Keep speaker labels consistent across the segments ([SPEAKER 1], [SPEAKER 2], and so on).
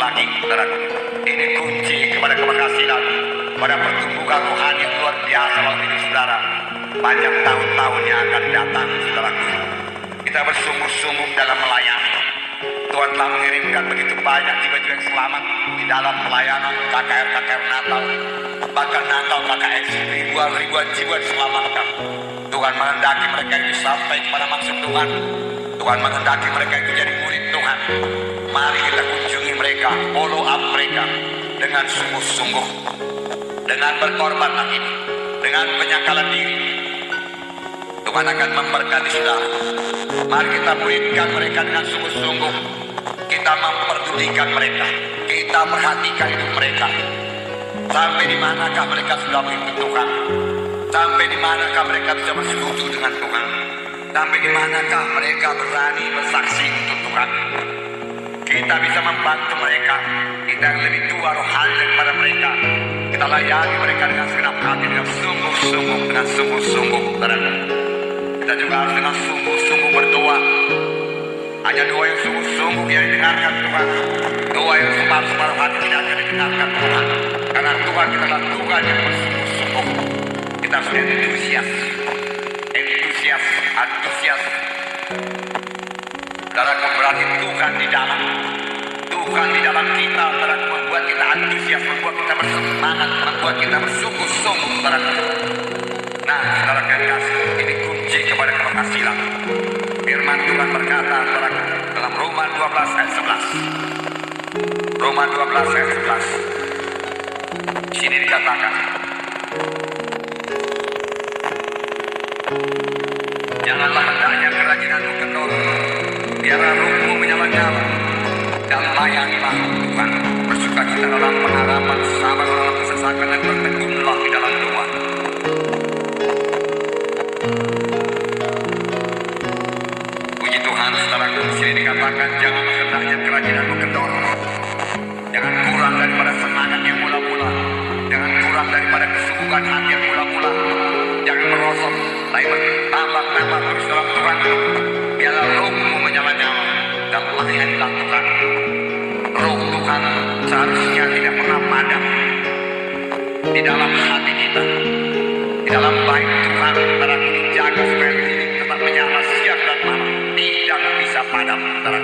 [SPEAKER 1] lagi, saudaraku. Ini kunci kepada keberhasilan, pada pertumbuhan rohani yang luar biasa waktu ini, saudara. Panjang tahun-tahun yang akan datang, saudaraku. Kita bersungguh-sungguh dalam melayani. Tuhan telah mengirimkan begitu banyak jiwa-jiwa yang selamat di dalam pelayanan KKR Natal. Bahkan Natal KKR ribuan jiwa diselamatkan. Tuhan menghendaki mereka itu sampai kepada maksud Tuhan. Tuhan menghendaki mereka itu jadi murid Tuhan. Mari kita kunjungi mereka, follow up mereka dengan sungguh-sungguh, dengan berkorban hati, dengan penyakalan diri. Tuhan akan memberkati saudara. Mari kita muridkan mereka dengan sungguh-sungguh. Kita memperdulikan mereka, kita perhatikan hidup mereka. Sampai di manakah mereka sudah mengikut Tuhan? Sampai di manakah mereka bisa bersekutu dengan Tuhan? Sampai di manakah mereka berani bersaksi untuk Tuhan? Kita bisa membantu mereka. Kita yang lebih tua rohani daripada mereka. Kita layani mereka dengan segenap hati, dengan sungguh-sungguh, dengan sungguh-sungguh. Kita juga harus dengan sungguh-sungguh berdoa. Hanya doa yang sungguh-sungguh yang didengarkan Tuhan. Doa yang separuh-separuh hati tidak akan didengarkan Tuhan. Karena Tuhan kita adalah Tuhan yang bersungguh-sungguh. Kita harus antusias. Saudaraku, berarti Tuhan di dalam. Tuhan di dalam kita, saudaraku, membuat kita antusias, membuat kita bersemangat, membuat kita bersungguh-sungguh, saudaraku. Nah, saudara yang kasih, ini kunci kepada keberhasilan. Firman Tuhan berkata, saudaraku, dalam Roma 12 ayat 11. Roma 12 ayat 11. Di sini dikatakan, janganlah hendaknya kerajinanmu kendor, biarlah rohmu menyala-nyala, dan layanilah Tuhan. Bersukacita dalam pengharapan, sabar dalam kesesakan, dan bertekunlah di dalam doa. Puji Tuhan, saudaraku, di sini dikatakan, janganlah hendaknya kerajinanmu kendor. Jangan kurang daripada semangat yang mula-mula. Jangan kurang daripada kesungguhan hati yang mula-mula. Jangan merosot, tapi bertambah-tambah terus dalam Tuhan. Biarlah rohmu menyala-nyala dan layanilah Tuhan. Roh Tuhan seharusnya tidak pernah padam di dalam hati kita. Di dalam bait Tuhan, saudara, dijaga supaya lilin tetap menyala siang dan malam. Tidak bisa padam, saudara.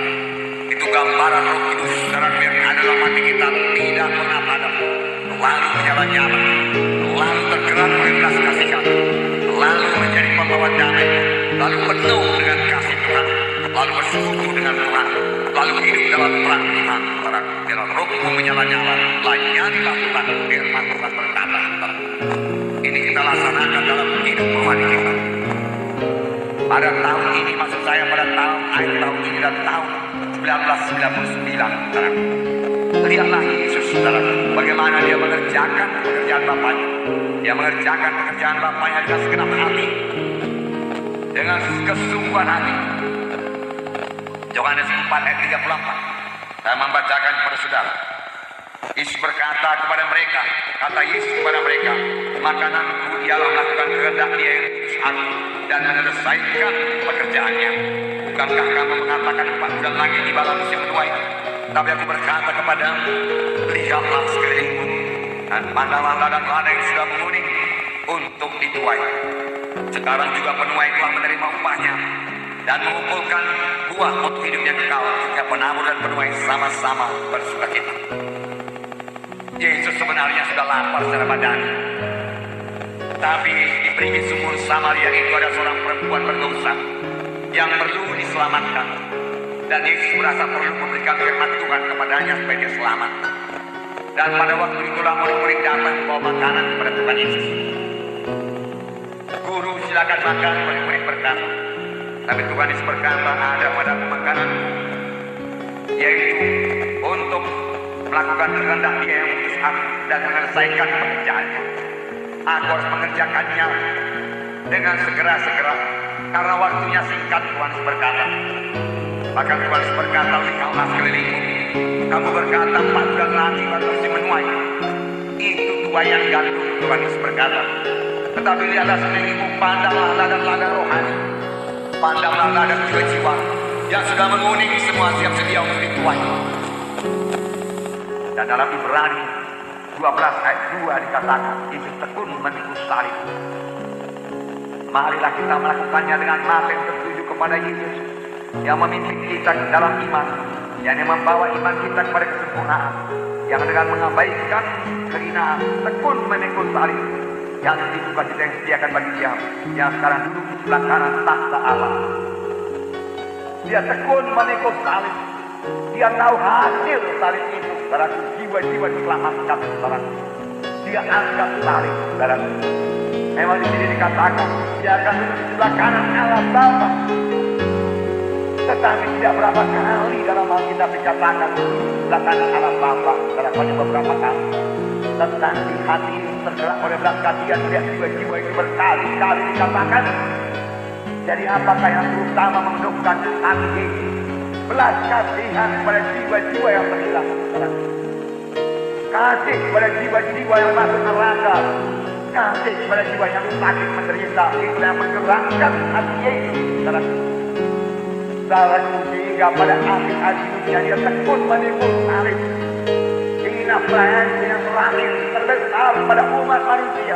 [SPEAKER 1] Itu gambaran roh kudus, saudara, yang ada dalam hati kita, tidak pernah padam. Lalu menyala-nyala, lalu tergerak oleh belas kasihan, lalu menjadi pembawa damai, lalu penuh dengan kasih Tuhan, lalu bersekutu dengan Tuhan, lalu hidup dalam perang Tuhan. Biarlah rohmu menyala-nyala, layanilah Tuhan, firman Tuhan berkata. Ini kita laksanakan dalam hidup rohani kita. Pada tahun ini, maksud saya pada akhir tahun ini dan tahun 1999, lihatlah Yesus, saudara, bagaimana dia mengerjakan pekerjaan Bapaknya. Dia mengerjakan pekerjaan Bapaknya dengan segenap hati, dengan kesungguhan hati. Yohanes 4 ayat 34. Saya membacakan kepada saudara. Yesus berkata kepada mereka, kata Yesus kepada mereka, makananku ialah melakukan kehendak Dia yang utus aku dan menyelesaikan pekerjaannya. Bukankah kamu mengatakan 4 bulan lagi tibalah musim menuai? Tapi aku berkata kepadamu, lihatlah sekelilingmu dan pandanglah ladang-ladang yang sudah menguning untuk dituai. Sekarang juga penuai telah menerima upahnya dan mengumpulkan buah untuk hidup yang kekal, sehingga penabur dan penuai sama-sama bersukacita. Yesus sebenarnya sudah lapar secara badani, tapi di pinggir sumur Samaria itu ada seorang perempuan berdosa yang perlu diselamatkan. Dan Yesus merasa perlu memberikan firman Tuhan kepadanya supaya dia selamat. Dan pada waktu itulah murid-murid datang membawa makanan kepada Tuhan Yesus. Guru, silakan makan, murid-murid berkata. Tapi Tuhan Yesus berkata, ada pada makanan, yaitu untuk melakukan kehendak Dia yang utus aku dan menyelesaikan pekerjaannya. Aku harus mengerjakannya dengan segera-segera, karena waktunya singkat. Tuhan Yesus berkata. Maka Tuhan Yesus berkata, lihatlah sekelilingmu. Kamu berkata 4 bulan lagi baru musim menuai. Itu tuaian gandum, Tuhan Yesus berkata. Tetapi lihatlah sekelilingmu, pandanglah ladang-ladang rohani, pandanglah ladang jiwa-jiwa yang sudah menguning, semua siap sedia untuk dituai. Dan dalam Ibrani 12 ayat 2 dikatakan, Yesus tekun memikul salib. Marilah kita melakukannya dengan mata yang tertuju kepada Yesus yang memimpin kita dalam iman, yang membawa iman kita kepada kesempurnaan, yang dengan mengabaikan kehinaan tekun memikul salib, yang dibuka kita yang sediakan bagi Dia yang sekarang duduk di sebelah kanan takhta Allah. Dia tekun memikul salib. Dia tahu hasil salib itu, saudaraku. Jiwa-jiwa diselamatkan, saudaraku. Dia angkat salib, saudaraku. Memang di sini dikatakan Dia akan duduk di sebelah kanan Allah Bapa. Tetapi tidak berapa kali dalam Alkitab dikatakan sebelah kanan Allah Bapa, saudaraku, hanya beberapa kali. Tetapi hati tergerak oleh belas kasihan melihat jiwa-jiwa itu berkali-kali dikatakan. Jadi apakah yang terutama menghidupkan hati Yesus? Belas kasihan kepada jiwa-jiwa yang terhilang, kasih kepada jiwa-jiwa yang masuk neraka, kasih kepada jiwa yang sakit menderita. Itu yang menggerakkan hati Yesus, saudaraku, sehingga pada akhir hidupnya Dia tekun memikul salib. Inilah pelayanan yang terakhir terbesar pada umat manusia.